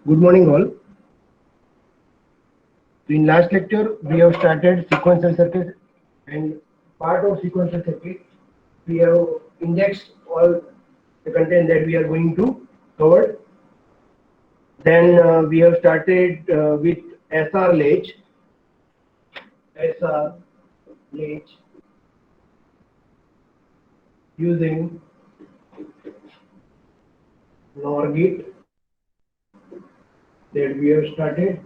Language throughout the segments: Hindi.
Good morning all. So in last lecture we have started sequential circuit, and part of sequential circuit we have indexed all the content that we are going to cover. Then we have started with SR latch using NOR gate that we have started.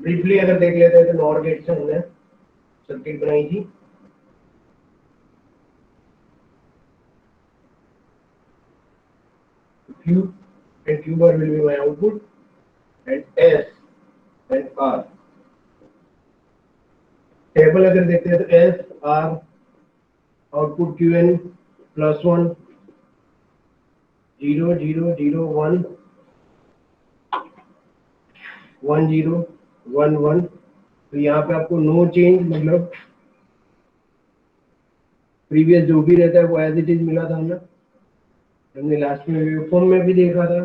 Briefly अगर देख लेते हैं तो नॉर गेट से हमने सर्किट बनाई थी. Q and Q bar will be my output, and S and R. Table अगर देखते हैं तो S R आउटपुट QN +1 0 0 0 1 1 0 1 1. तो यहाँ पे आपको नो चेंज, मतलब प्रीवियस जो भी रहता है वो एज इट इज मिला था. हमने लास्ट में वेवफॉर्म में भी देखा था.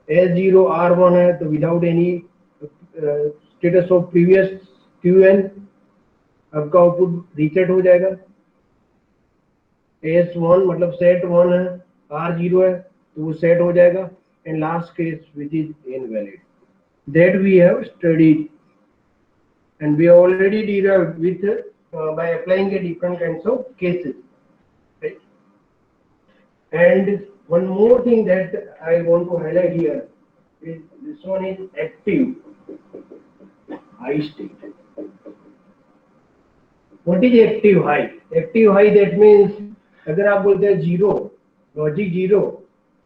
S0 R1 है तो without any status of previous QN आपका आउटपुट रीसेट हो जाएगा. S1 मतलब सेट 1 है, R0 है तो वो सेट हो जाएगा. And last case which is invalid, that we have studied and we have already derived with by applying a different kinds of cases, right? And one more thing that I want to highlight here is this one is active high state. What is active high? Active high that means अगर आप बोलते हैं जीरो, लॉजिक जीरो,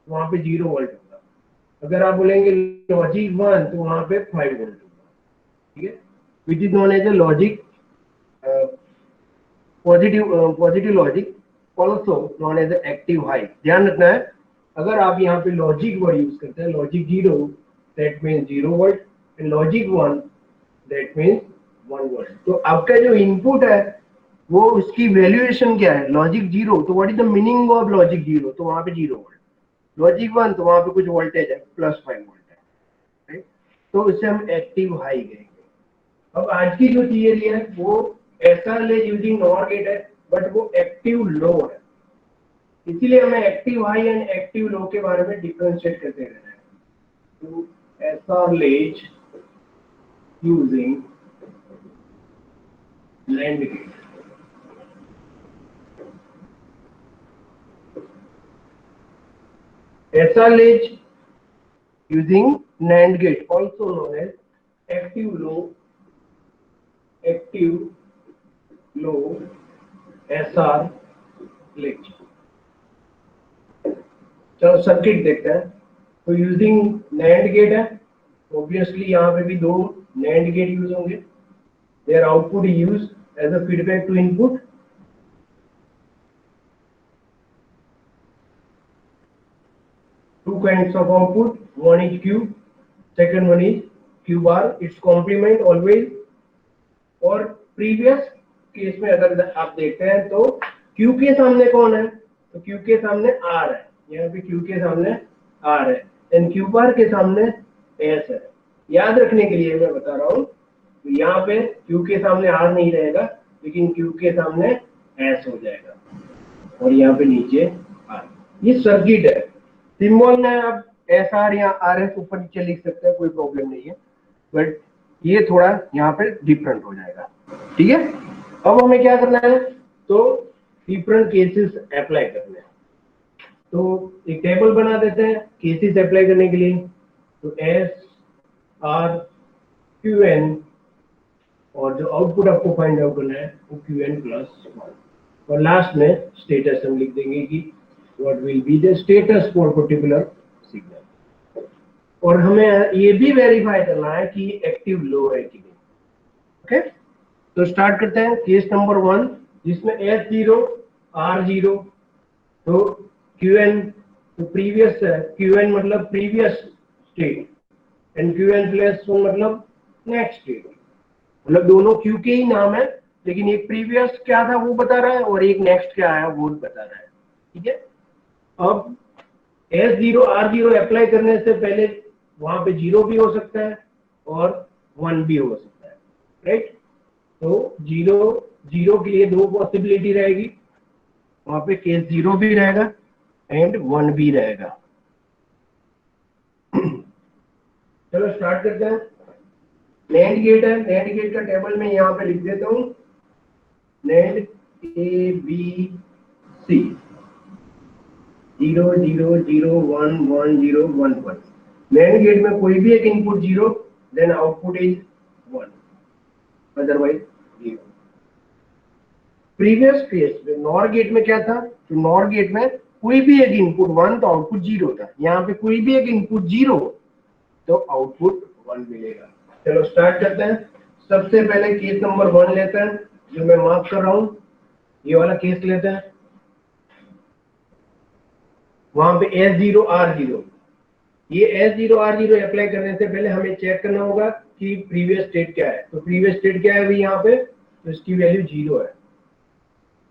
वहां पे 0 वोल्ट होगा. अगर आप बोलेंगे लॉजिक 1 तो वहां पे 5 वोल्ट होगा. ठीक है, which is known as a logic positive logic, also known as active high. ध्यान रखना है, अगर आप यहाँ पे लॉजिक वर्ड यूज करते हैं, logic 0 that means 0 volt and logic 1 that means 1 volt. तो आपका जो इनपुट है वो उसकी वैल्यूएशन क्या है. लॉजिक 0 तो what is the meaning of logic 0, तो वहां पे 0 वोल्ट. लॉजिक 1 तो वहां पे कुछ वोल्टेज है +5 वोल्ट है, राइट. तो इसे हम एक्टिव हाई कहेंगे. अब आज की जो थियरी है वो SR latch using NOR gate है, बट वो एक्टिव लो है. इसीलिए हमें active high and active low के बारे में डिफरेंशिएट करते रहना है. तो SR latch using NAND gate. SR latch using NAND gate, also known as active low SR latch. चलो सर्किट देखते हैं. तो यूजिंग NAND गेट है, ऑब्वियसली यहाँ पे भी 2 NAND गेट यूज होंगे. Their output use as a feedback to input. Two kinds of output, one is Q, second one is Q bar. Its complement always. और प्रीवियस केस में अगर आप देखते हैं तो Q के सामने कौन है, तो Q के सामने R है. यहाँ पे Q के सामने R है एंड Q bar के सामने S है. याद रखने के लिए मैं बता रहा हूँ, तो यहाँ पे Q के सामने R नहीं रहेगा, लेकिन Q के सामने S हो जाएगा और यहाँ पे नीचे R. ये सर्किट है. सिंबल में आप SR या RS ऊपर नीचे लिख सकते हैं, कोई प्रॉब्लम नहीं है, बट ये थोड़ा यहाँ पे डिफरेंट हो जाएगा. ठीक है, अब हमें क्या करना है, तो डिफरेंट केसेस अप्लाई करने हैं. तो एक टेबल बना देते हैं केसेस अप्लाई करने के लिए. तो SR QN और जो आउटपुट आपको फाइंड आउट करना है वो QN +1. और लास्ट में स्टेटस हम लिख देंगे कि what will be the status for particular signal. और हमें ये भी वेरीफाई करना है कि एक्टिव लो है कि नहीं. ओके, तो स्टार्ट करते हैं. केस नंबर 1 जिसमें S0 R0, तो QN तो प्रीवियस है. QN मतलब प्रीवियस स्टेट एंड QN +1 मतलब नेक्स्ट स्टेट. मतलब दोनों Q के ही नाम है, लेकिन एक प्रीवियस क्या था वो बता रहा है और एक नेक्स्ट क्या है वो बता रहा है. ठीक है, अब S0 R0 अप्लाई करने से पहले वहां पे 0 भी हो सकता है और 1 भी हो सकता है, राइट। तो 0 के लिए दो पॉसिबिलिटी रहेगी, वहां पे केस 0 भी रहेगा एंड 1 भी रहेगा। चलो स्टार्ट करते हैं। नैंड गेट है, नैंड गेट का टेबल में यहाँ पे लिख देता हूँ, नैंड ABC 0 0 0 1 1 0 1 1। नैंड गेट में कोई भी एक input 0, then output is 1, otherwise 0। Previous case में नॉर गेट में क्या था, तो नॉर गेट में कोई भी एक इनपुट 1 तो आउटपुट 0 था, यहाँ पे कोई भी एक इनपुट 0 तो आउटपुट 1 मिलेगा। चलो स्टार्ट करते हैं। सबसे पहले केस नंबर 1 लेते हैं, जो मैं मार्क कर रहा हूं, ये वाला केस लेते हैं। वहां पे S0 R0, ये S0 R0 अप्लाई करने से पहले हमें चेक करना होगा कि प्रीवियस स्टेट क्या है। तो प्रीवियस स्टेट क्या है अभी यहाँ पे, तो इसकी वैल्यू 0 है,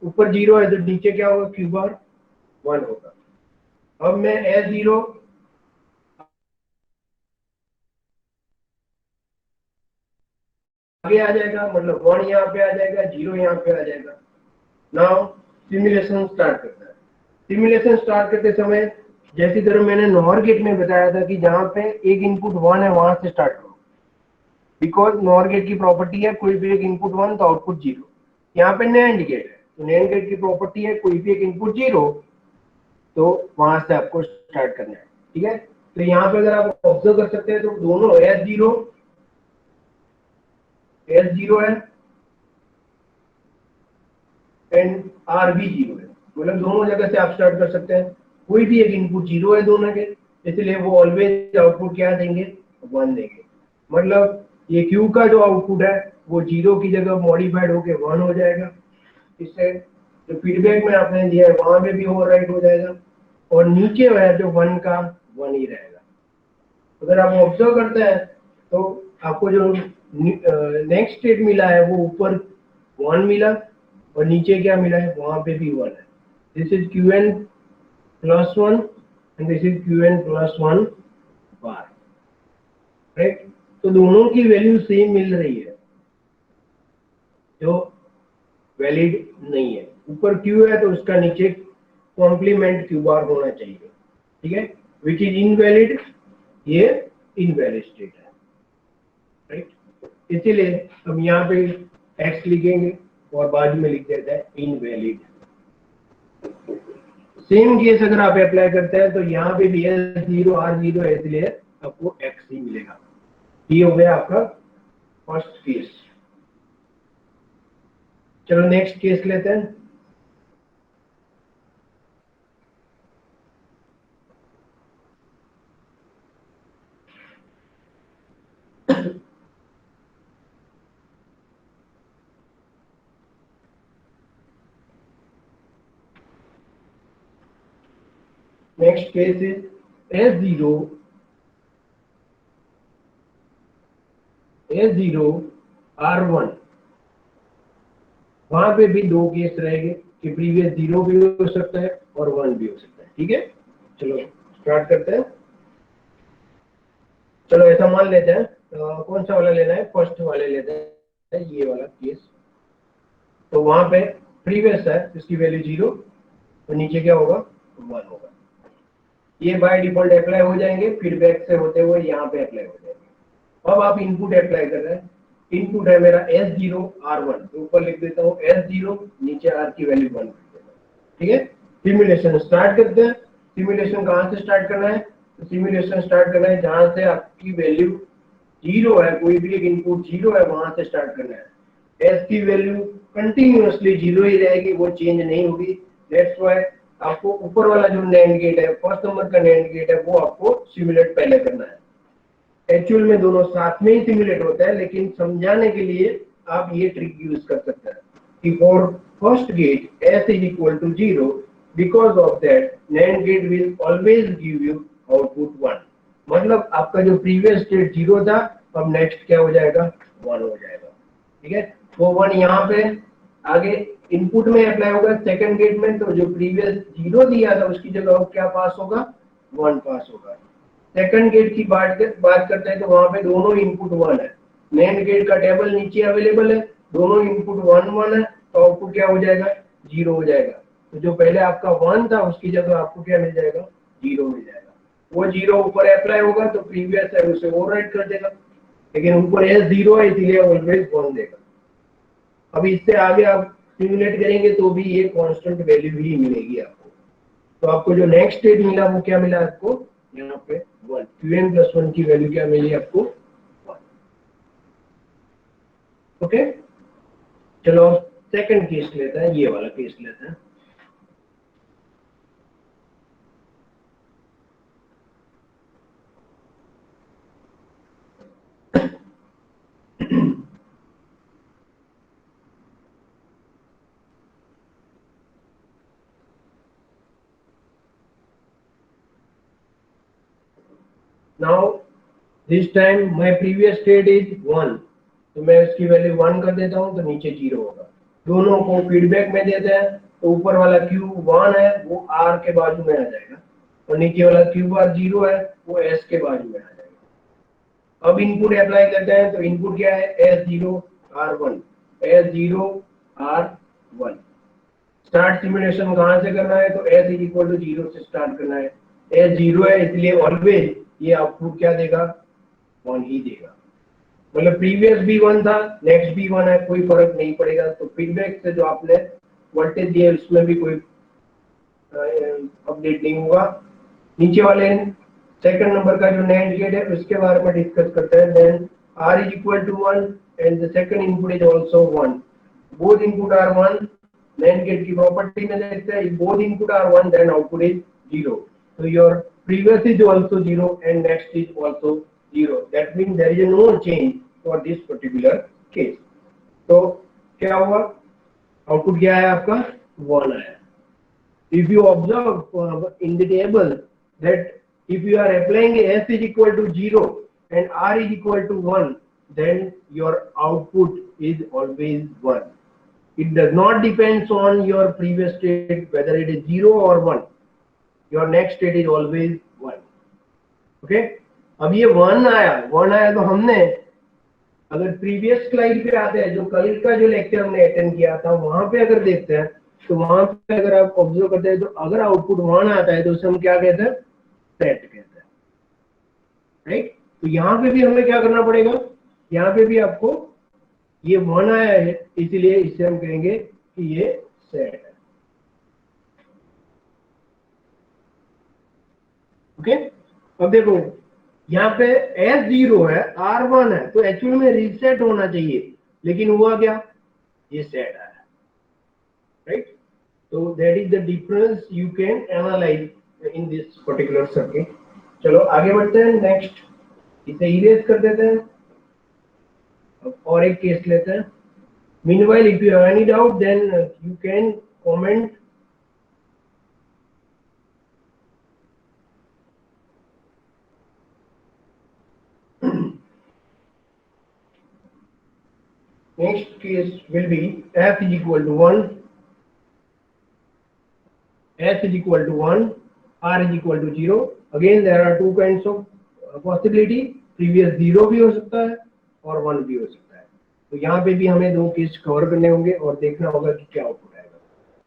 ऊपर 0 है तो नीचे क्या होगा, Q बार 1 होगा। अब मैं S0 आगे आ जाएगा, मतलब 1 यहाँ पे आ जाएगा, 0 यहाँ पे आ जाएगा। नाउ सिमुलेशन स्टार्ट करता है। सिमुलेशन स्टार्ट करते समय जैसी तरह मैंने नॉर गेट में बताया था कि जहां पे एक इनपुट 1 है वहां से स्टार्ट करो, बिकॉज नॉर गेट की प्रॉपर्टी है कोई भी एक इनपुट 1 तो आउटपुट 0। यहाँ पे नैंड गेट है, तो नैंड गेट की प्रॉपर्टी है कोई भी एक इनपुट 0 तो वहां से आपको स्टार्ट करना है, ठीक है। तो यहाँ पे अगर आप ऑब्जर्व कर सकते हैं तो दोनों S0 है एंड R भी 0 है, मतलब दोनों जगह से आप स्टार्ट कर सकते हैं। कोई भी एक इनपुट 0 है दोनों के, इसलिए वो ऑलवेज आउटपुट क्या देंगे, 1 देंगे। मतलब ये Q का जो आउटपुट है वो 0 की जगह मॉडिफाइड होके 1 हो जाएगा। इससे जो फीडबैक में आपने दिया है वहां पे भी ओवरराइट हो जाएगा, और नीचे है जो 1 का 1 ही रहेगा। अगर आप ऑब्जर्व करते हैं तो आपको जो नेक्स्ट स्टेट मिला है वो ऊपर 1 मिला और नीचे क्या मिला है, वहां पे भी 1 है। This is Qn plus 1 and this is Qn plus 1 bar, right. तो दोनों की वैल्यू सेम मिल रही है, जो वैलिड नहीं है। ऊपर Q है तो उसका नीचे कॉम्प्लीमेंट Q बार होना चाहिए, ठीक है, विच इज इनवैलिड, ये इनवैलिड स्टेट है, राइट। इसीलिए हम यहाँ पे x लिखेंगे और बाद में लिख देते हैं इनवैलिड। सेम केस अगर आप अप्लाई करते हैं तो यहाँ पे भी S0 R0 है, इसलिए आपको x ही मिलेगा। ये हो गया आपका फर्स्ट केस। चलो नेक्स्ट केस लेते हैं। Next case is S0 R1। वहां पे भी दो केस रहेंगे कि प्रीवियस 0 भी हो सकता है और 1 भी हो सकता है, ठीक है। चलो स्टार्ट करते हैं। चलो ऐसा मान लेते हैं, कौन सा वाला लेना है, फर्स्ट वाले लेते हैं, ये वाला केस। तो वहां पे प्रीवियस है, इसकी वैल्यू 0 तो नीचे क्या होगा, 1 होगा। ये बाय डिफॉल्ट अप्लाई हो जाएंगे, फीडबैक से होते हुए यहाँ पे अप्लाई हो जाएंगे। अब आप इनपुट अप्लाई कर रहे हैं, इनपुट है मेरा S0 R1, तो ऊपर लिख देता हूँ S0, नीचे R की वैल्यू 1 लिख देता हूँ, ठीक है। सिमुलेशन स्टार्ट करते हैं। सिमुलेशन कहाँ से स्टार्ट करना है, तो सिमुलेशन स्टार्ट करना है जहां से आपकी वैल्यू 0 है, कोई भी एक इनपुट 0 है वहां से स्टार्ट करना है। S की वैल्यू कंटिन्यूअसली 0 ही रहेगी, वो चेंज नहीं होगी। दैट्स व्हाई आपको ऊपर वाला जो नैंड गेट है, फर्स्ट नंबर का नैंड गेट है, वो आपको सिमुलेट पहले करना है। एक्चुअल में दोनों साथ में ही सिमुलेट होता है, लेकिन समझाने के लिए आप ये ट्रिक यूज कर सकते हैं कि for first gate S is equal to 0, because of that NAND gate will always give you output 1। मतलब आपका जो प्रीवियस स्टेट 0 था, अब नेक्स्ट क्या हो जाएगा, 1 हो जाएगा, ठीक है। वो 1 यहाँ पे आगे इनपुट में अप्लाई होगा सेकंड गेट में, तो जो प्रीवियस 0 दिया था उसकी जगह अब क्या पास होगा, 1 पास होगा। सेकंड गेट की बात करते हैं तो वहां पे दोनों इनपुट 1 है। NAND गेट का टेबल नीचे अवेलेबल है, दोनों इनपुट 1 1 है, तो आउटपुट क्या हो जाएगा, 0 हो जाएगा। तो जो पहले आपका 1 था उसकी जगह आपको क्या मिल जाएगा, 0 मिल जाएगा। वो 0 ऊपर अप्लाई होगा तो प्रीवियस है उसे ओवरराइट कर देगा, लेकिन ऊपर S0 है इसलिए ऑलवेज 1 देगा। अब इससे आगे आप सिमुलेट करेंगे तो भी ये कांस्टेंट वैल्यू ही मिलेगी आपको। तो आपको जो नेक्स्ट स्टेट मिला वो क्या मिला आपको, यहाँ पे 1, Qn+1 की वैल्यू क्या मिली आपको, 1। ओके, चलो सेकंड केस लेते हैं, ये वाला केस लेते हैं। Now this time my previous state is 1, तो मैं इसकी वैल्यू 1 कर देता हूं तो नीचे 0 होगा। दोनों को फीडबैक में देते हैं तो ऊपर वाला Q1 है वो R के बाजू में आ जाएगा और नीचे वाला Q बार 0 है वो S के बाजू में आ जाएगा। अब इनपुट अप्लाई करते हैं तो इनपुट क्या है, S0 R1, S0 R1। Start simulation कहां से करना है, तो S इज इक्वल टू 0 से स्टार्ट करना है। S 0 है इसलिए ऑलवेज ये आउटपुट क्या देगा, 1 ही देगा। मतलब प्रीवियस भी 1 था, नेक्स्ट भी 1 है, कोई फर्क नहीं पड़ेगा। तो फीडबैक से जो आपने वोल्टेज दिया उसमें भी कोई अपडेट नहीं होगा। नीचे वाले सेकंड नंबर का जो NAND गेट है उसके बारे में डिस्कस करते हैं। Then R is equal to 1 and the second input is also 1. Both input are 1. NAND gate की प्रॉपर्टी में देखते हैं, both input are 1 then output is 0. So your previous is also 0 and next is also 0. That means there is no change for this particular case. तो क्या हुआ, आउटपुट क्या है आपका, 1 आया। If you observe in the table that if you are applying S is equal to 0 and R is equal to 1, then your output is always 1. It does not depends on your previous state whether it is 0 or 1. Your next state is always 1. Okay? अब ये 1 आया तो हमने अगर प्रीवियस स्लाइड पे आते हैं, जो कल का जो लेक्चर हमने अटेंड किया था वहां पे अगर देखते हैं तो वहां पे अगर आप ऑब्जर्व करते हैं तो अगर आउटपुट 1 आता है तो उसे हम क्या कहते हैं, सेट कहते हैं, राइट। तो यहाँ पे भी हमें क्या करना पड़ेगा, यहाँ पे भी आपको ये 1 आया है इसलिए इसे हम कहेंगे कि ये सेट है। ओके, अब देखो यहाँ पे S0 है, R1 है, तो एक्चुअल में रीसेट होना चाहिए, लेकिन हुआ क्या, ये सेट आया, right. So that is the difference you can analyze in this particular circuit. चलो आगे बढ़ते हैं, नेक्स्ट इसे इरेज कर देते हैं। अब और एक केस लेते हैं। Meanwhile, if you have any doubt, then you can comment. Next case will be F is equal to 1, S is equal to 1, R is equal to 0. Again, there are two kinds of possibility. Previous 0 भी हो सकता है और 1 भी हो सकता है। तो यहाँ पे भी हमें दो केस कवर करने होंगे और देखना होगा कि क्या आउटपुट आएगा।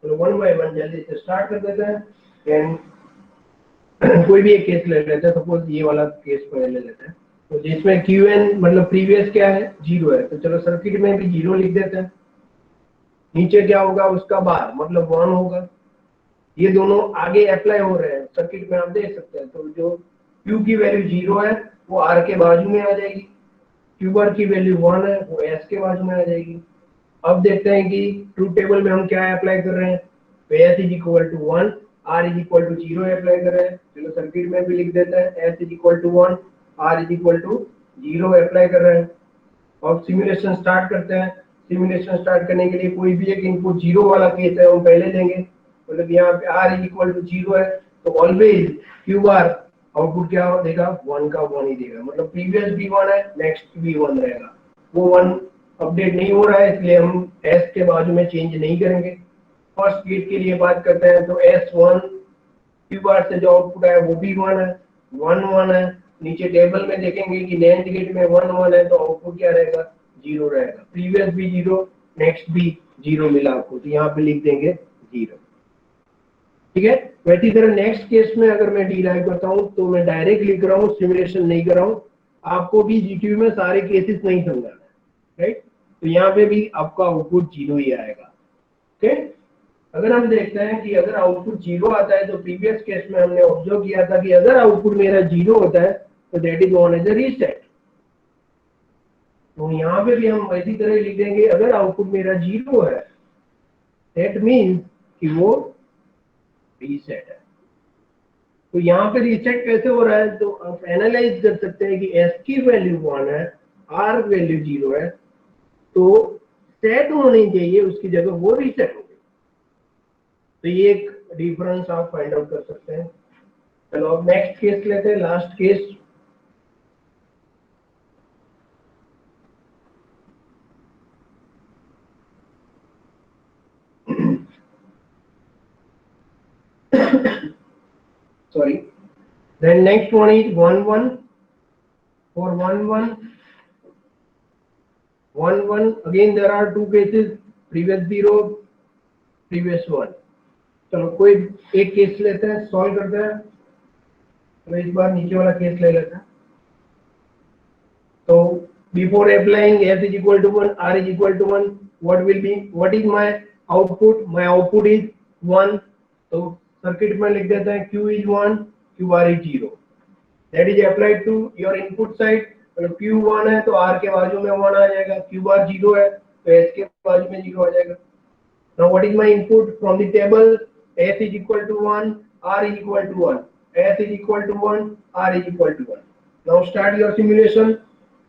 तो 1 by 1 जल्दी से स्टार्ट कर देते हैं। एंड कोई भी एक केस ले लेते हैं, सपोज ये वाला केस पहले ले लेते हैं, तो जिसमें Qn मतलब प्रीवियस क्या है, 0 है, तो चलो सर्किट में भी 0 लिख देते हैं। नीचे क्या होगा, उसका बार मतलब 1 होगा। ये दोनों आगे अप्लाई हो रहे हैं सर्किट में, आप देख सकते हैं। तो जो Q की वैल्यू 0 है वो R के बाजू में आ जाएगी, Q बार की वैल्यू 1 है वो S के बाजू में आ जाएगी। अब देखते हैं कि ट्रूथ टेबल में हम क्या अप्लाई कर रहे हैं, तो S is equal to 1, R is equal to 0 apply कर रहे हैं। चलो सर्किट में भी लिख देते हैं, S is equal to 1, R is equal to 0 apply कर रहे हैं। अब सिमुलेशन स्टार्ट करते हैं। सिमुलेशन स्टार्ट करने के लिए कोई भी एक इनपुट 0 वाला केस है हम पहले लेंगे। मतलब यहाँ पे R इज इक्वल टू 0 है तो ऑलवेज Q बार आउटपुट क्या देगा, 1 का 1 ही देगा। मतलब प्रीवियस भी 1 है, नेक्स्ट भी 1 रहेगा। वो 1 अपडेट नहीं हो रहा है इसलिए हम S के बाजू में चेंज नहीं करेंगे। फर्स्ट गेट के लिए बात करते हैं तो S1 क्यू बार से जो आउटपुट आया वो भी 1 है, 1 1 है। नीचे टेबल में देखेंगे कि नैंड गेट में 1 1 है तो आउटपुट क्या रहेगा, 0 रहेगा। प्रीवियस भी 0, नेक्स्ट भी 0 मिला आपको, तो यहाँ पे लिख देंगे 0। ठीक है। वैसी तरह नेक्स्ट केस में अगर मैं डिराइव करता हूँ तो मैं डायरेक्ट लिख रहा हूँ, सिमुलेशन नहीं कर रहा हूँ। आपको भी जीटीयू में सारे केसेस नहीं समझाना है, राइट। तो यहाँ पे भी आपका आउटपुट 0 ही आएगा। ओके। अगर हम देखते हैं कि अगर आउटपुट 0 आता है तो प्रीवियस केस में हमने ऑब्जर्व किया था कि अगर आउटपुट मेरा 0 होता है तो that is known as a reset. तो यहाँ पे भी हम इसी तरह लिख देंगे, अगर आउटपुट मेरा 0 है दैट मीन्स कि वो रीसेट है। तो यहाँ पे रीसेट कैसे हो रहा है, तो आप एनालाइज कर सकते हैं कि एस की वैल्यू 1 है, आर वैल्यू 0 है, तो सेट होनी चाहिए उसकी जगह वो रीसेट हो गई। तो ये एक डिफरेंस आप फाइंड आउट कर सकते हैं। चलो अब नेक्स्ट केस लेते हैं, last case. Sorry. Then next one is 1 1. For 1 1, 1 1 again there are two cases, previous 0, previous 1. चलो कोई एक केस लेते हैं, सॉल्व करते हैं। तो इस बार नीचे वाला केस ले लेते हैं। तो before applying s is equal to 1, r is equal to 1, what is my output? My output is 1. तो सर्किट में लिख देते हैं q is 1, qr is 0. That is applied to your input side. अगर q 1 है तो r के बाजू में 1 आ जाएगा, q bar 0 है तो s के बाजू में 0 आ जाएगा। Now what is my input from the table? S is equal to 1, r is equal to 1, s is equal to 1, r is equal to 1. Now start your simulation.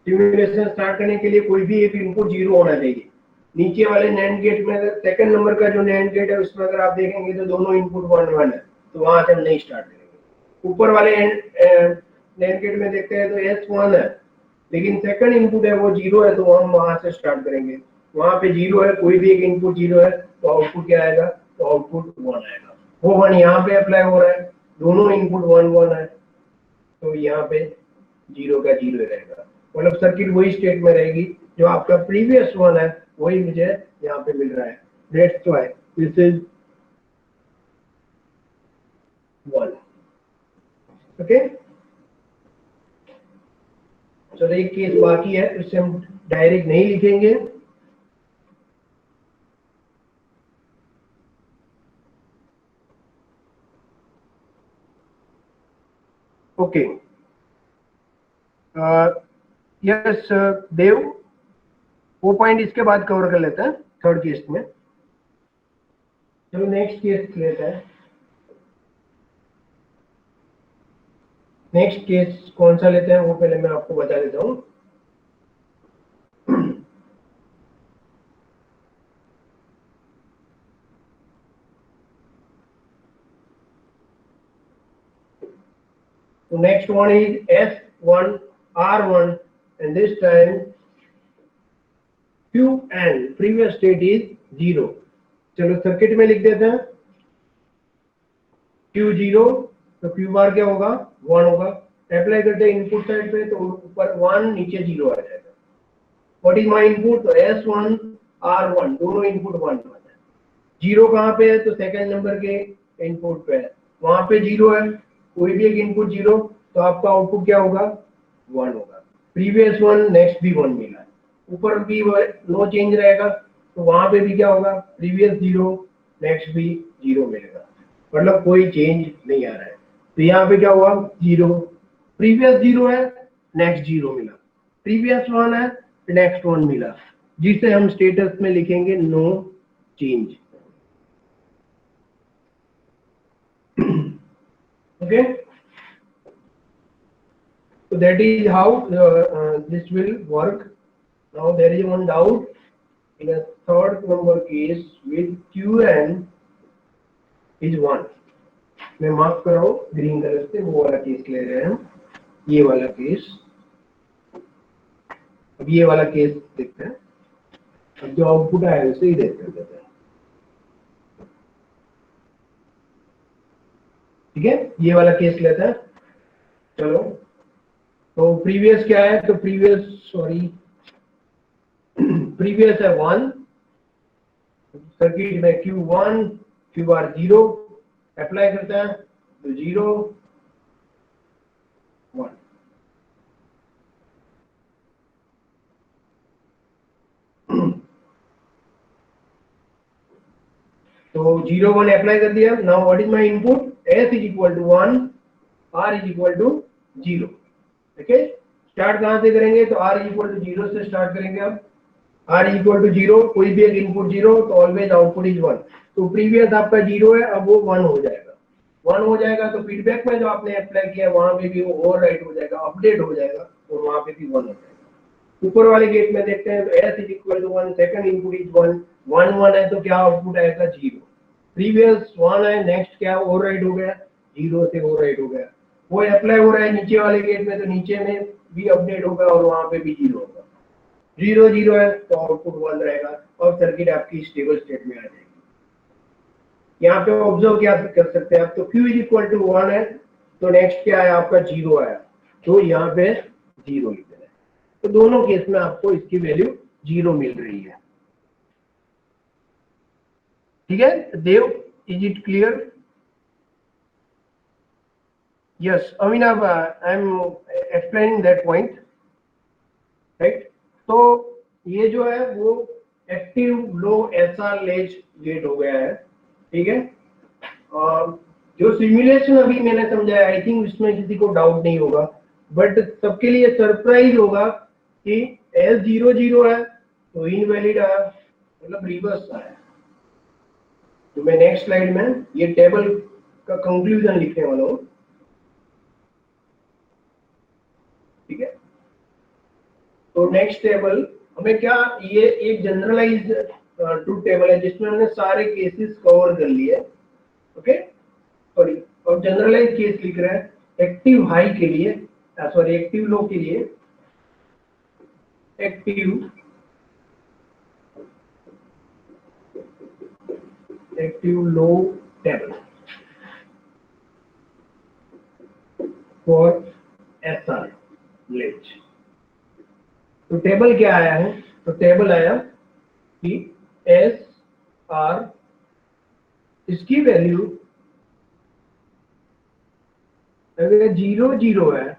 Simulation start करने के लिए कोई भी एक इनपुट 0 होना चाहिए। नीचे वाले नैंड गेट में अगर सेकंड नंबर का जो नैंड गेट है उसमें अगर आप देखेंगे तो दोनों इनपुट 1 1 है, तो वहां से हम नहीं स्टार्ट करेंगे। ऊपर वाले नैंड गेट में देखते हैं तो S 1 है, लेकिन सेकंड इनपुट है वो 0 है, तो हम वहां से स्टार्ट करेंगे। वहां पे 0 है, कोई भी एक इनपुट 0 है, तो आउटपुट क्या आएगा, तो आउटपुट 1 आएगा। वो 1 यहाँ पे अप्लाई हो रहा है, दोनों इनपुट 1 1 है, तो यहाँ पे 0 का 0 रहेगा। मतलब सर्किट वही स्टेट में रहेगी जो आपका प्रीवियस 1 है, वही मुझे यहाँ पे मिल रहा है। That's why this is 1। Okay. चलो एक केस बाकी है, इससे हम डायरेक्ट नहीं लिखेंगे। ओके। यस देव, वो पॉइंट इसके बाद कवर कर लेते हैं थर्ड केस में। चलो नेक्स्ट केस लेते हैं। नेक्स्ट केस कौन सा लेते हैं वो पहले मैं आपको बता देता हूँ। So next one is S1 R1 and this time Q and previous state is 0. चलो सर्किट में लिख देते हैं Q 0, तो Q बार क्या होगा, 1 होगा। अप्लाई करते हैं इनपुट साइड पे तो ऊपर 1 नीचे 0 आ जाएगा। व्हाट इज माय इनपुट, तो S1 R1 दोनों इनपुट 1 है। 0 कहाँ पे है, तो सेकंड नंबर के इनपुट पे है, वहां पे 0 है, कोई भी एक इनपुट 0, तो आपका आउटपुट क्या होगा, 1 होगा। प्रीवियस 1, नेक्स्ट भी 1 मिला है, ऊपर भी नो चेंज रहेगा, तो वहां पे भी क्या होगा, प्रीवियस 0, नेक्स्ट भी 0 मिलेगा, मतलब कोई चेंज नहीं आ रहा है। तो यहाँ पे क्या हुआ, 0, प्रीवियस 0 है, नेक्स्ट 0 मिला, प्रीवियस 1 है, नेक्स्ट 1 मिला, जिसे हम स्टेटस में लिखेंगे no change. Okay, so that is how this will work. Now there is one doubt in a third number case with Qn is 1. मैं मार्क कर रहा हूँ ग्रीन कलर से, वो वाला केस ले रहे हैं हम, ये वाला केस। अब ये वाला केस देखते हैं, अब जो आउटपुट आया उसे ही देख कर देते हैं। ठीक है, ये वाला केस लेते हैं। चलो, तो प्रीवियस क्या है, तो प्रीवियस प्रीवियस है 1, सर्किट में Q1 Q बार 0 अप्लाई करता है तो 0 1। तो 0 1 अप्लाई कर दिया। Now what is my input, S is equal to 1, R is equal to 0। Okay, start कहां से करेंगे, तो R इज इक्वल टू 0 से स्टार्ट करेंगे। अब R इज इक्वल टू 0, कोई भी एक इनपुट 0 तो ऑलवेज आउटपुट इज 1। तो प्रीवियस आपका 0 है, अब वो 1 हो जाएगा। 1 हो जाएगा तो फीडबैक में जो आपने अप्लाई किया वहां पे भी वो ओवरराइट हो जाएगा, अपडेट हो जाएगा और वहां पे भी 1 हो जाएगा। ऊपर वाले गेट में देखते हैं तो S is equal to 1, second input is 1, 1 1 है तो क्या आउटपुट आएगा 0। प्रीवियस 1 है, नेक्स्ट क्या ओवरराइट हो गया, 0 से ओवरराइट हो गया। वो अप्लाई हो रहा है नीचे वाले गेट में तो नीचे में भी अपडेट होगा और वहां पे भी 0 होगा। 0 0 है तो आउटपुट 1 रहेगा और सर्किट आपकी स्टेबल स्टेट में आ जाएगी। यहाँ पे ऑब्जर्व क्या कर सकते हैं आप, तो Q इज इक्वल टू 1 है तो नेक्स्ट क्या है आपका 0 आया, तो यहाँ पे 0 लिख देना है। तो दोनों केस में आपको इसकी वैल्यू 0 मिल रही है। ठीक है Dev, is it clear? Yes Avinabh, I am explaining that point, right. तो ये जो है वो active low SR latch gate हो गया है। ठीक है, और जो सिमुलेशन अभी मैंने समझाया, आई थिंक इसमें किसी को डाउट नहीं होगा, बट सबके लिए सरप्राइज होगा कि S0 0 है तो इनवैलिड आया, मतलब रिवर्स आया। तो मैं नेक्स्ट स्लाइड में ये टेबल का कंक्लूजन लिखने वाला हूं। ठीक है, तो नेक्स्ट टेबल हमें क्या, ये एक जनरलाइज ट्रूथ टेबल है जिसमें हमने सारे केसेस कवर कर लिए। ओके, सॉरी, और जनरलाइज केस लिख रहा है एक्टिव हाई के लिए, सॉरी एक्टिव लो के लिए, active low table for SR लेज। तो टेबल क्या आया है, तो टेबल आया कि SR इसकी वैल्यू अगर 0 0 है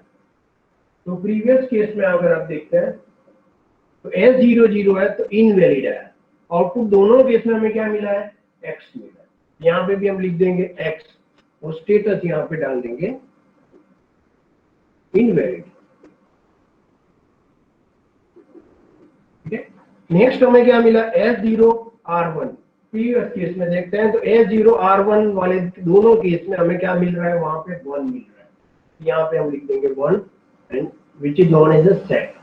तो प्रीवियस केस में अगर आप देखते हैं तो S0 0 है तो इनवैलिड है। आउटपुट दोनों केस में हमें क्या मिला है, X मिला है। यहाँ पे भी हम लिख देंगे X और स्टेटस यहाँ पे डाल देंगे इनवैलिड। ठीक है, नेक्स्ट हमें क्या मिला, S0 R1। प्रीवियस केस में देखते हैं तो S0 R1 वाले दोनों केस में हमें क्या मिल रहा है, वहां पे 1 मिल रहा है। यहाँ पे हम लिख देंगे 1 and which is known as a set.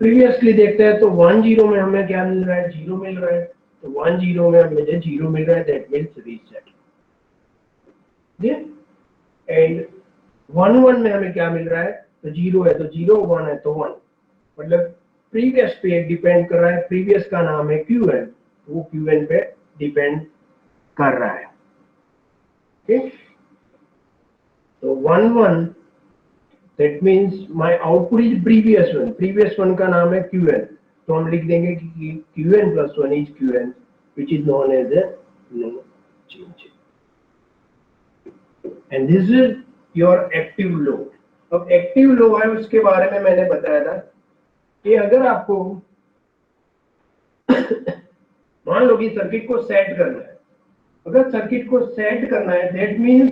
Previously देखते हैं तो 1 0 में हमें क्या मिल रहा है, 0 मिल रहा है। तो 1 0 में हमें 0 मिल रहा है, दैट मींस रीसेट। एंड 1 1 में हमें क्या मिल रहा है, तो 0 है तो 0, 1 है तो 1, मतलब प्रीवियस पे डिपेंड कर रहा है। प्रीवियस का नाम है QN, वो QN पे डिपेंड कर रहा है। ठीक, तो 1 1 that means my output is previous one, previous one का नाम है QN, तो हम लिख देंगे कि QN + 1 is QN which is known as a no change, and this is your active low। अब एक्टिव लो है उसके बारे में मैंने बताया था कि अगर आपको मान लो कि सर्किट को सेट करना है, अगर सर्किट को सेट करना है दैट मींस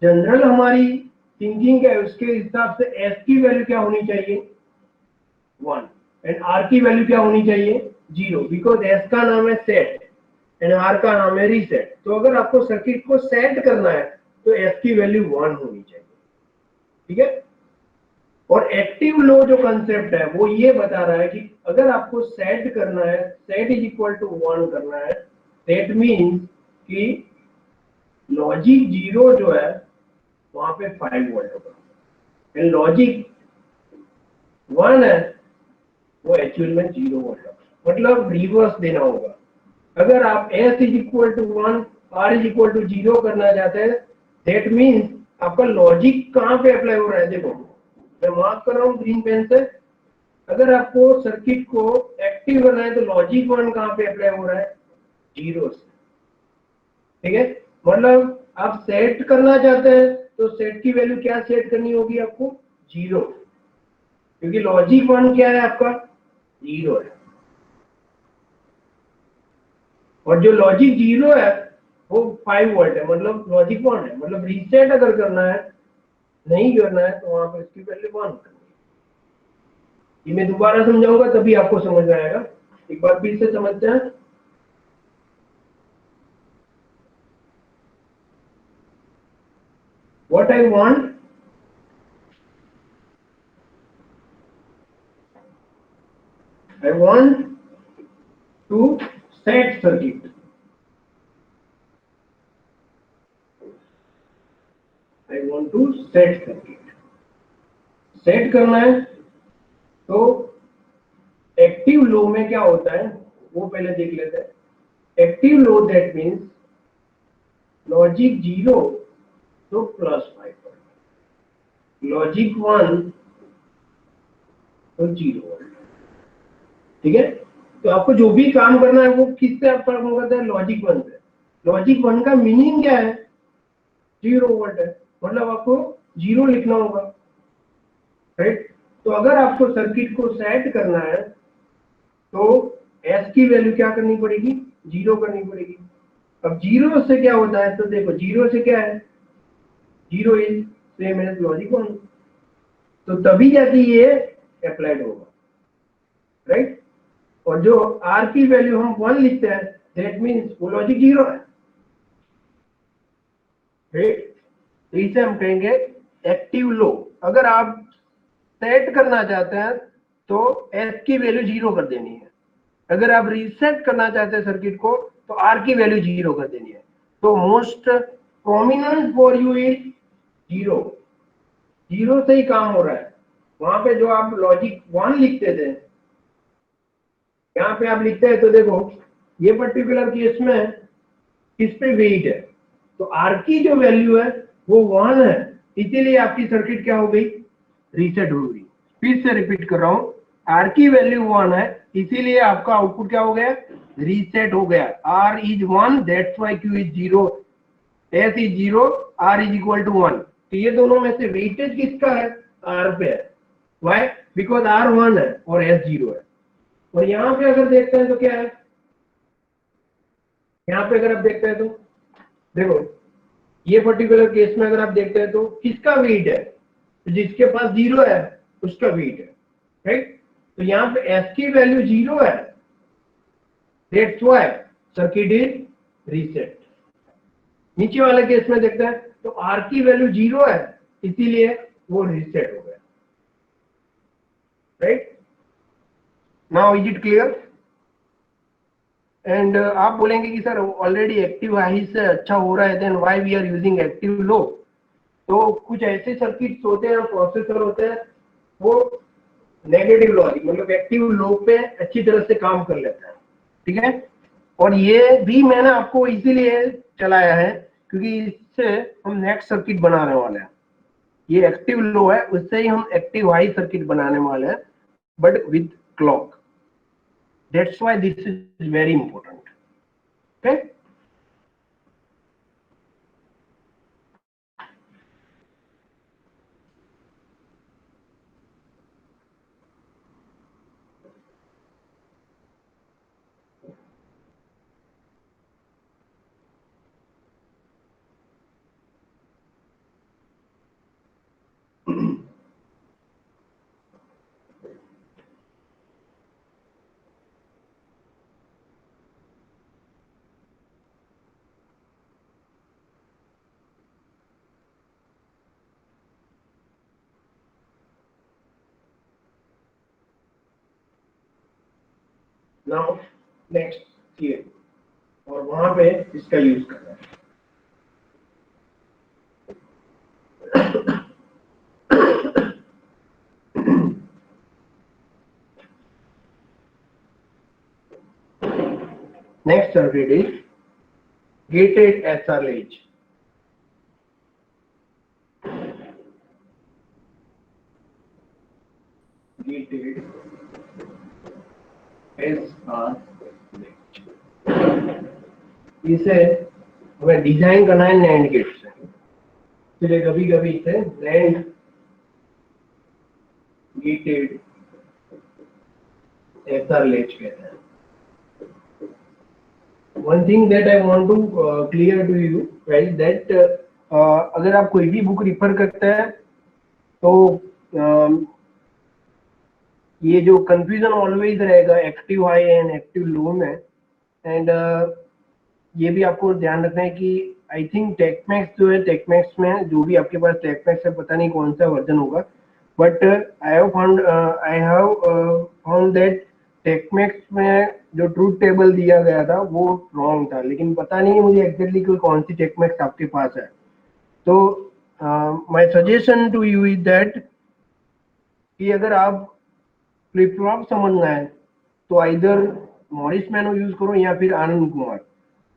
जनरल हमारी थिंकिंग क्या है, उसके हिसाब से S की वैल्यू क्या होनी चाहिए 1 एंड R की वैल्यू क्या होनी चाहिए 0, बिकॉज S का नाम है सेट एंड R का नाम है रीसेट। तो अगर आपको सर्किट को सेट करना है तो S की वैल्यू 1 होनी चाहिए। ठीक है, और एक्टिव लो जो कंसेप्ट है वो ये बता रहा है कि अगर आपको सेट करना है, सेट इज इक्वल टू 1 करना है, दैट मीन्स कि लॉजिक 0 जो है वहां पे 5 वोल्ट होगा एंड लॉजिक 1 है वो एक्चुअल में 0 वोल्ट होगा, मतलब रिवर्स देना होगा। अगर आप S is equal to 1 R is equal to 0 करना चाहते हैं दैट मीन्स आपका लॉजिक कहाँ पे अप्लाई हो रहा है। देखो मैं मार्क कर रहा हूँ ग्रीन पेन से। अगर आपको सर्किट को एक्टिव करना है तो लॉजिक 1 कहाँ पे अप्लाई हो रहा है, 0 से। ठीक है, मतलब आप सेट करना चाहते हैं तो सेट की वैल्यू क्या सेट करनी होगी आपको, 0, क्योंकि लॉजिक 1 क्या है आपका, 0 है। और जो लॉजिक 0 है वो 5 वोल्ट है, मतलब लॉजिक 1 है। मतलब रीसेट अगर करना है, नहीं करना है तो वहां पर इसकी वैल्यू 1 करनी है। ये मैं दोबारा समझाऊंगा तभी आपको समझ में आएगा। एक बार फिर से समझते हैं। What I want, I want to set circuit. I want to set circuit. Set करना है तो एक्टिव लो में क्या होता है वो पहले देख लेते हैं। Active low that means logic 0 तो +5 वोल्ट, लॉजिक 1 तो 0 वोल्ट। ठीक है, तो आपको जो भी काम करना है वो किससे आप काम करते हैं, लॉजिक 1 से। लॉजिक 1 का मीनिंग क्या है, 0 वोल्ट है, मतलब आपको 0 लिखना होगा, राइट। तो अगर आपको सर्किट को सेट करना है तो एस की वैल्यू क्या करनी पड़ेगी, 0 करनी पड़ेगी। अब 0 से क्या होता है, तो देखो 0 से क्या है, 0 इज सेम एज लॉजिक 1, तो तभी जाके ये अप्लाइड होगा, राइट। और जो आर की वैल्यू हम 1 लिखते हैं दैट मीन्स वो लॉजिक 0 है, राइट। तो इसे हम कहेंगे एक्टिव लो। अगर आप सेट करना चाहते हैं तो एस की वैल्यू 0 कर देनी है। अगर आप रीसेट करना चाहते हैं सर्किट को तो आर की वैल्यू 0 कर देनी है। तो most prominent for you is 0, 0 से ही काम हो रहा है। वहां पे जो आप लॉजिक 1 लिखते थे यहाँ पे आप लिखते हैं, तो देखो ये पर्टिकुलर केस में किस पे वेट है, तो आर की जो वैल्यू है वो 1 है, इसीलिए आपकी सर्किट क्या हो गई, रीसेट हो गई। फिर से रिपीट कर रहा हूं, आर की वैल्यू 1 है इसीलिए आपका आउटपुट क्या हो गया, रीसेट हो गया। R is 1 that's why Q is 0, S is 0, R is equal to 1। तो ये दोनों में से वेटेज किसका है, आर पे है। व्हाई, बिकॉज आर 1 है और एस 0 है। और यहाँ पे अगर देखते हैं तो क्या है, यहाँ पे अगर आप देखते हैं तो देखो ये पर्टिकुलर केस में अगर आप देखते हैं तो किसका वेट है, तो जिसके पास 0 है उसका वेट है, राइट। तो यहाँ पे एस की वैल्यू 0 है, that's why circuit is reset. नीचे वाले केस में देखते हैं तो आर की वैल्यू 0 है इसीलिए वो रीसेट हो गया, right. Now is it clear. And आप बोलेंगे कि सर ऑलरेडी एक्टिव हाई से अच्छा हो रहा है, then why we are using active low. तो कुछ ऐसे सर्किट्स होते हैं, प्रोसेसर होते हैं, वो नेगेटिव लॉजिक मतलब एक्टिव लो पे अच्छी तरह से काम कर लेता है, ठीक है। और ये भी मैंने आपको इसीलिए चलाया है क्योंकि इससे हम नेक्स्ट सर्किट बनाने वाले हैं। ये एक्टिव लो है, उससे ही हम एक्टिव हाई सर्किट बनाने वाले हैं, but with clock. That's why this is very important, okay. Now next ये, और वहां पे इसका यूज करना है। Next circuit is gated SR latch. gated SR इसे हमें डिजाइन करना है नैंड गेट से, इसलिए कभी कभी इसे नैंड गेटेड SR लैच कहते हैं. One thing that I want to clear to you guys that अगर आप कोई भी बुक रिफर करते हैं तो ये जो कंफ्यूजन ऑलवेज रहेगा एक्टिव हाई एंड एक्टिव लो में. एंड ये भी आपको ध्यान रखना है कि आई थिंक टेकमैक्स जो है, टेकमैक्स में जो भी आपके पास टेकमैक्स है, पता नहीं कौन सा वर्जन होगा, but I have found that Techmax में जो ट्रूथ टेबल दिया गया था वो रॉन्ग था, लेकिन पता नहीं है मुझे एग्जैक्टली कौन सी टेकमैक्स आपके पास है. तो my suggestion to you is that कि अगर आप फ्लिप फ्लॉप समझना है तो आइदर मॉरिस मैनो यूज करो या फिर आनंद कुमार.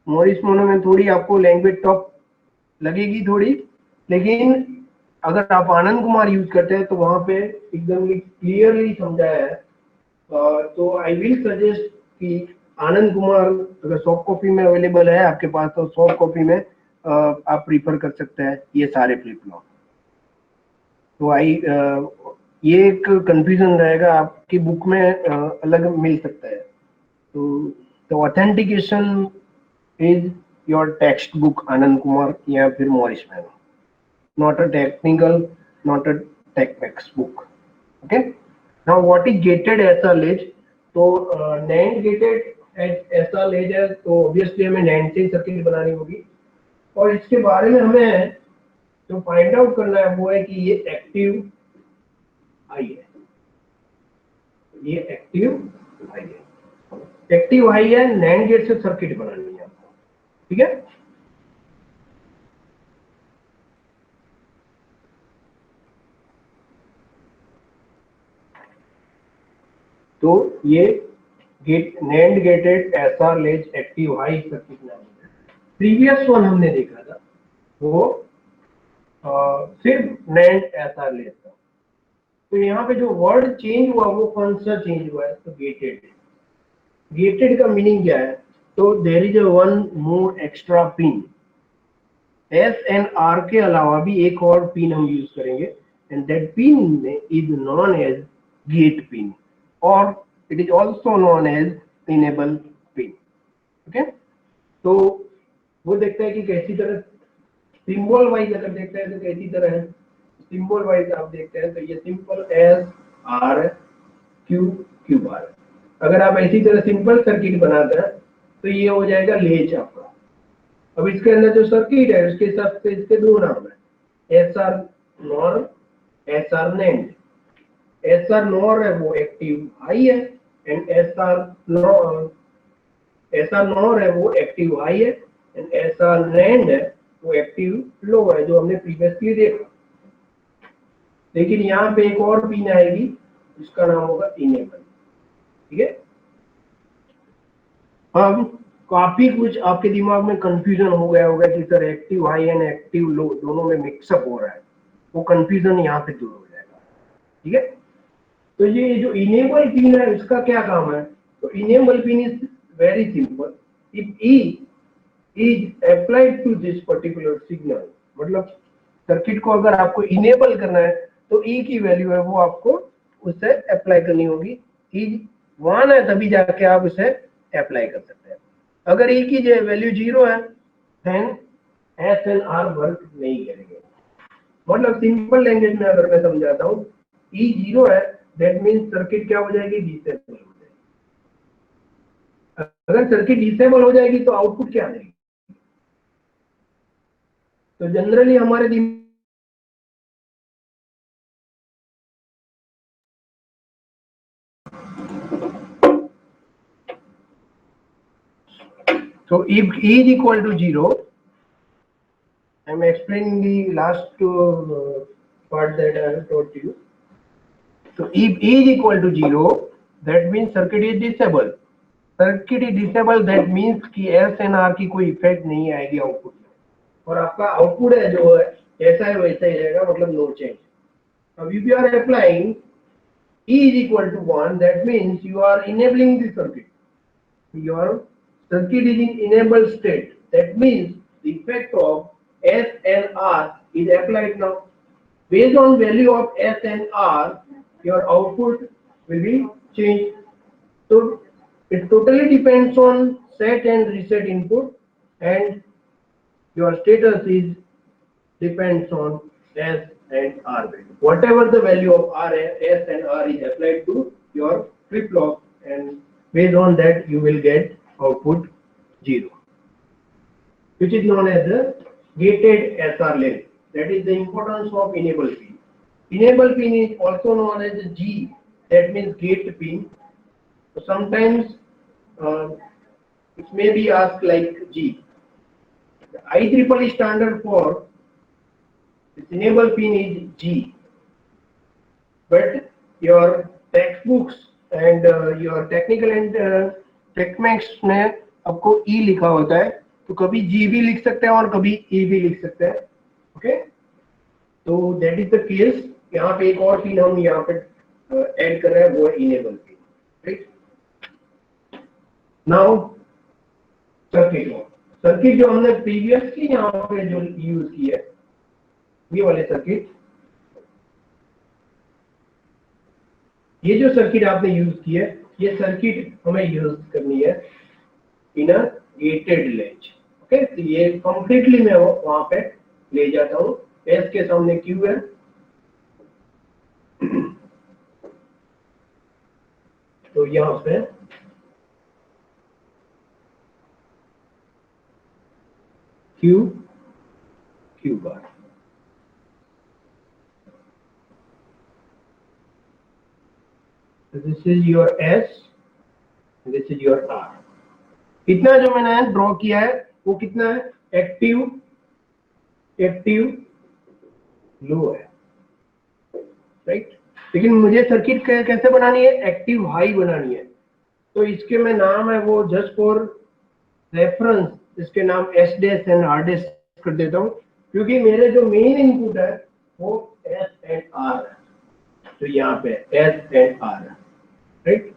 मॉरिस मैनो में थोड़ी आपको लैंग्वेज टफ लगेगी थोड़ी, लेकिन अगर आप आनंद कुमार यूज करते हैं तो वहां पे एकदम क्लियरली समझाया है. तो आई विल सजेस्ट कि आनंद कुमार अगर सॉफ्ट कॉपी में अवेलेबल है आपके पास तो सॉफ्ट कॉपी में आप प्रीफर कर सकते हैं ये सारे फ्लिप फ्लॉप. तो ये एक कंफ्यूजन रहेगा आपकी बुक में, अलग मिल सकता है. तो the authentication is your textbook Anand Kumar या फिर Morris Mano, not a technical, not a TechMax book. Okay. Now what is gated SR ledge? तो NAND gated SR ledge है तो obviously हमें NAND से सर्किट बनानी होगी, और इसके बारे में हमें जो फाइंड आउट करना है वो है कि ये एक्टिव हाई है, ये एक्टिव हाई है. एक्टिव हाई है, NAND गेट से सर्किट बनानी है आपको. ठीक है. तो ये NAND gated SR latch active high circuit नाम है. प्रीवियस वन हमने देखा था वो सिर्फ NAND SR लैच था. तो यहाँ पे जो वर्ड चेंज हुआ वो कौन सा चेंज हुआ है? तो गेटेड. गेटेड का मीनिंग क्या है? तो there is one more extra pin. S and R के अलावा भी एक और पिन हम यूज करेंगे, and that pin is known as gate pin, or it is also known as enable pin. Okay. तो वो देखता है कि कैसी तरह सिंबल वाइज अगर देखते हैं तो कैसी तरह है. सिंबल वाइज आप देखते हैं तो ये simple S R Q Q बार. अगर आप ऐसी तरह सिंपल सर्किट बनाते हैं तो ये हो जाएगा लेच आपका. अब इसके अंदर जो सर्किट है उसके हिसाब से इसके दो नाम है, S R nor, S R NAND. SR nor है वो एक्टिव हाई है, एंड SR नॉर है वो एक्टिव हाई है, एंड SR नैंड है वो एक्टिव लो है, जो हमने प्रीवियसली देखा. लेकिन यहाँ पे एक और पिन आएगी उसका नाम होगा इनेबल. ठीक है. अब काफी कुछ आपके दिमाग में कंफ्यूजन हो गया होगा कि sir active high and active लो दोनों में मिक्सअप हो रहा है, वो कंफ्यूजन यहाँ पे दूर हो जाएगा. ठीक है. तो ये जो इनेबल पिन है इसका क्या काम है? तो enable pin is very simple. If E is applied to this particular signal, मतलब सर्किट को अगर आपको इनेबल करना है तो ई की वैल्यू है वो आपको उससे अप्लाई करनी होगी. ई 1 है तभी जाके आप उसे अप्लाई कर सकते हैं. अगर ई की जो वैल्यू 0 है then S and R work नहीं करेंगे. मतलब सिंपल लैंग्वेज में अगर मैं समझाता हूँ, ई 0 है दैट मीन्स सर्किट क्या हो जाएगी? डिसेबल हो जाएगी. अगर सर्किट डिसेबल हो जाएगी तो आउटपुट क्या देगी? तो जनरली हमारे so if E is equal to 0, I am explaining the last part that I have taught you. So if E is equal to 0, that means circuit is disabled. Circuit is disable that means कि एस एन आर की कोई इफेक्ट नहीं आएगी आउटपुट में, और आपका आउटपुट है जो है ऐसा है वैसा ही रहेगा, मतलब नो चेंज. अब if you are applying E is equal to 1, that means you are enabling the circuit. Your circuit is in enable state. That means the effect of S and R is applied now. Based on value of S and R, your output will be changed. So it totally depends on set and reset input, and your status is depends on S and R value. Whatever the value of S and R is applied to your flip flop, and based on that you will get output 0, which is known as the gated SR length. That is the importance of enable pin. Enable pin is also known as G, that means gate pin. So sometimes it may be asked like G. The IEEE standard for this enable pin is G, but your textbooks and your technical and टेक्मेक्स में आपको E लिखा होता है, तो कभी G भी लिख सकते हैं और कभी E भी लिख सकते हैं. ओके, तो दैट इज द केस. यहाँ पे एक और पिन हम यहाँ पे ऐड कर रहे हैं, वो है enable pin. Right, now circuit जो हमने प्रीवियसली यहाँ पे जो यूज की है, ये वाले सर्किट, ये जो सर्किट आपने यूज की है, ये सर्किट हमें यूज करनी है इन अ गेटेड लैच. ओके, तो ये कंप्लीटली मैं वहां पे ले जाता हूं. एस के सामने क्यू है, तो यहाँ पे Q Q bar. This is your S, this is your R. इतना जो मैंने ड्रॉ किया है वो कितना है? एक्टिव लो है. राइट, लेकिन मुझे सर्किट कैसे बनानी है? एक्टिव हाई बनानी है. तो इसके में नाम है वो, जस्ट फॉर रेफरेंस इसके नाम S dash and R dash कर देता हूँ, क्योंकि मेरे जो मेन इनपुट है वो एस एंड आर है. तो यहाँ पे एस एंड आर है. राइट,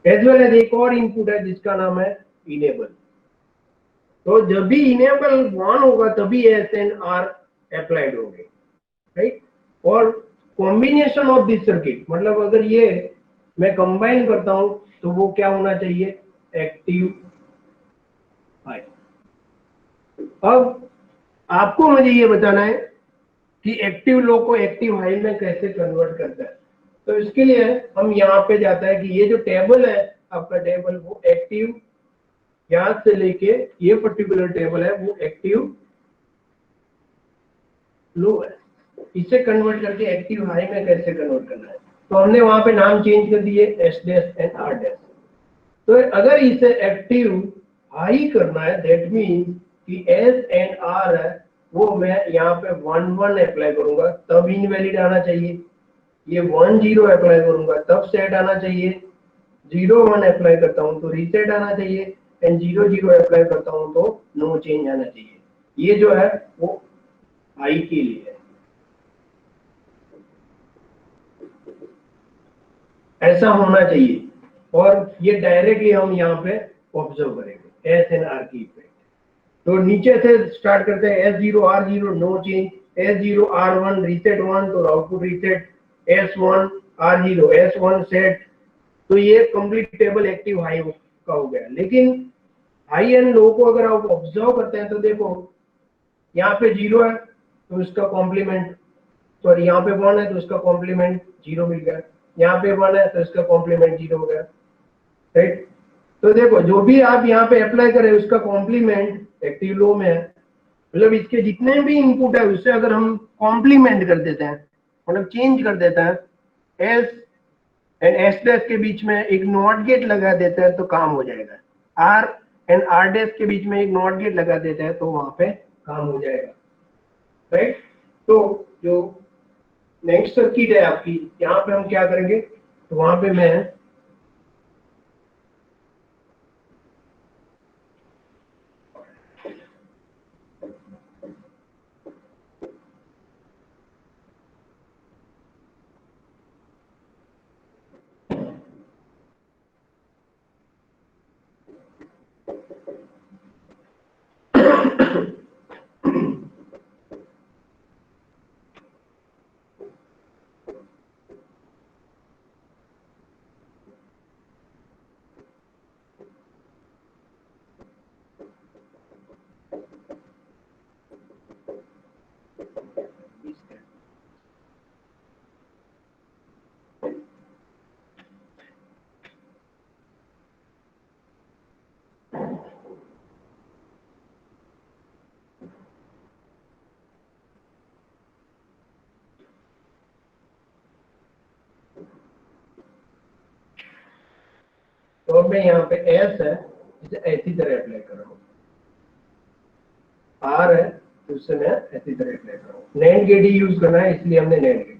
एज वेल एज एक और इनपुट है जिसका नाम है इनेबल. तो जब भी इनेबल 1 होगा तभी एस एंड आर अप्लाइड होंगे. राइट, और कॉम्बिनेशन ऑफ दिस सर्किट, मतलब अगर ये मैं कंबाइन करता हूं तो वो क्या होना चाहिए? Active high. अब आपको मुझे ये बताना है कि एक्टिव लो को एक्टिव हाई में कैसे कन्वर्ट करता है. तो इसके लिए हम यहाँ पे जाता है कि ये जो टेबल है आपका, टेबल वो एक्टिव, यहां से लेके ये पर्टिकुलर टेबल है वो एक्टिव लो है. इसे कन्वर्ट करके एक्टिव हाई में कैसे कन्वर्ट करना है? तो हमने वहां पे नाम चेंज कर दिए S dash and R dash. तो अगर इसे एक्टिव हाई करना है, दैट मीन्स कि एस एंड आर है वो मैं यहाँ पे 1 अप्लाई करूंगा तब इनवैलिड आना चाहिए. ये 1 अप्लाई करूंगा तब सेट आना चाहिए. 0 1 अप्लाई करता हूं तो रीसेट आना चाहिए, एंड 0 अप्लाई करता हूं तो नो चेंज आना चाहिए. ये जो है वो हाई के लिए है. ऐसा होना चाहिए, और ये डायरेक्टली हम यहाँ पे ऑब्जर्व करेंगे एस एंड आर की इफेक्ट. तो नीचे से स्टार्ट करते हैं. S0 R0 no change, S0 R1 reset 1 तो output reset, S1 R0 S1 set. तो ये कंप्लीट टेबल एक्टिव हाई का हो गया. लेकिन हाई एंड लो को अगर आप ऑब्जर्व करते हैं तो देखो यहाँ पे 0 है तो इसका कॉम्प्लीमेंट, सॉरी यहाँ पे 1 है तो इसका कॉम्प्लीमेंट 0 मिल गया. यहाँ पे 1 है तो इसका कॉम्प्लीमेंट 0 हो गया. राइट, तो देखो जो भी आप यहाँ पे अप्लाई करें उसका कॉम्प्लीमेंट एक्टिव लो में है. मतलब इसके जितने भी इनपुट है उससे अगर हम कॉम्प्लीमेंट कर देते हैं, मतलब चेंज कर देते हैं, एस एंड एस डैश के बीच में एक नॉट गेट लगा देते हैं तो काम हो जाएगा. आर एंड आर डैश के बीच में एक नॉट गेट लगा देते हैं तो वहां पे काम हो जाएगा. राइट, तो जो नेक्स्ट सर्किट है आपकी, यहाँ पे हम क्या करेंगे? तो वहां पे मैं तो अब मैं यहाँ पे एस है इसे ऐसी तरह अप्लाई कर रहा हूँ, आर है तो उससे मैं ऐसी तरह अप्लाई कर रहा हूँ। नैंड गेट ही यूज करना है इसलिए हमने नैंड गेट,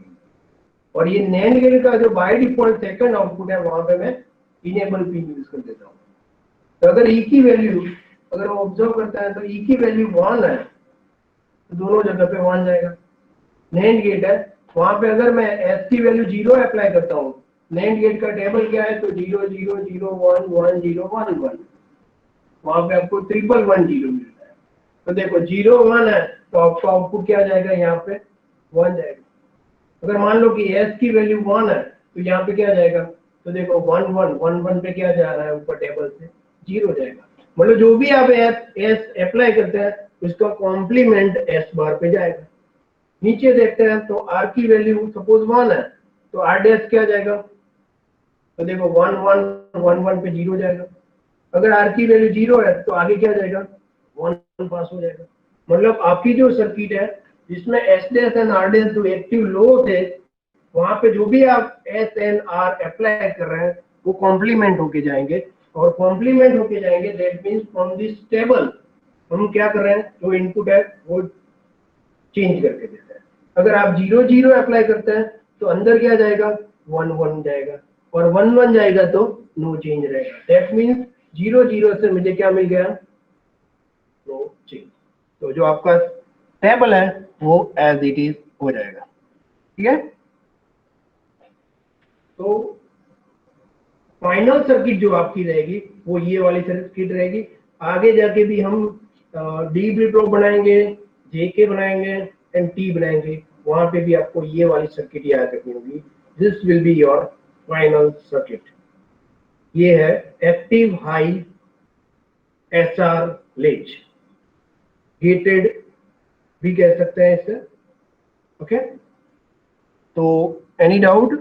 और ये नैंड गेट का जो बाय डिफॉल्ट सेकंड आउटपुट है वहां पे मैं इनेबल पिन यूज कर देता हूँ। तो अगर ई की वैल्यू अगर वो ऑब्जर्व करता है तो ई की वैल्यू 1 है तो दोनों जगह पे 1 जाएगा। नैंड गेट है वहां पे अगर मैं एस की वैल्यू 0 अप्लाई करता हूँ, नैंड गेट का टेबल क्या है तो 0 0 0 1 1 0 1 1, वहां पे आपको 1 1 1 0 मिलता है। तो देखो 0 1 है तो आपका आउटपुट क्या जाएगा, यहाँ पे 1 जाएगा। अगर मान लो कि एस की वैल्यू 1 है तो यहाँ पे क्या जाएगा, तो देखो 1 1 1 1 पे क्या जा रहा है ऊपर टेबल से 0 जाएगा। मतलब जो भी आप एस अप्लाई करते हैं उसका कॉम्प्लीमेंट एस बार पे जाएगा। नीचे देखते हैं तो आर की वैल्यू सपोज 1 है तो आर डैश क्या जाएगा, तो देखो 1 1 1 1 पे 0 जाएगा। अगर आर की वैल्यू 0 है तो आगे क्या जाएगा 1 पास हो जाएगा। मतलब आपकी जो सर्किट है जिसमें S dash and R dash जो एक्टिव लो थे वहां पे जो भी आप एस एन आर अप्लाई कर रहे हैं वो कॉम्प्लीमेंट होके जाएंगे, और कॉम्प्लीमेंट होके जाएंगे that means from this table हम क्या कर रहे हैं जो इनपुट है वो चेंज करके देते हैं। अगर आप 0 0 अप्लाई करते हैं तो अंदर क्या जाएगा 1 1 जाएगा, और 1 1 जाएगा तो नो चेंज रहेगा। दैट मींस 0 0 से मुझे क्या मिल गया, नो चेंज। तो जो आपका टेबल है वो एज इट इज हो जाएगा। ठीक है, तो फाइनल सर्किट जो आपकी रहेगी वो ये वाली सर्किट रहेगी। आगे जाके भी हम डी ब्रिटो बनाएंगे, जेके बनाएंगे एंड टी बनाएंगे, वहां पे भी आपको ये वाली सर्किट याद रखनी होगी। This will be your final circuit. ये है active high SR latch, gated भी कह सकते हैं इसे। ओके, तो एनी डाउट?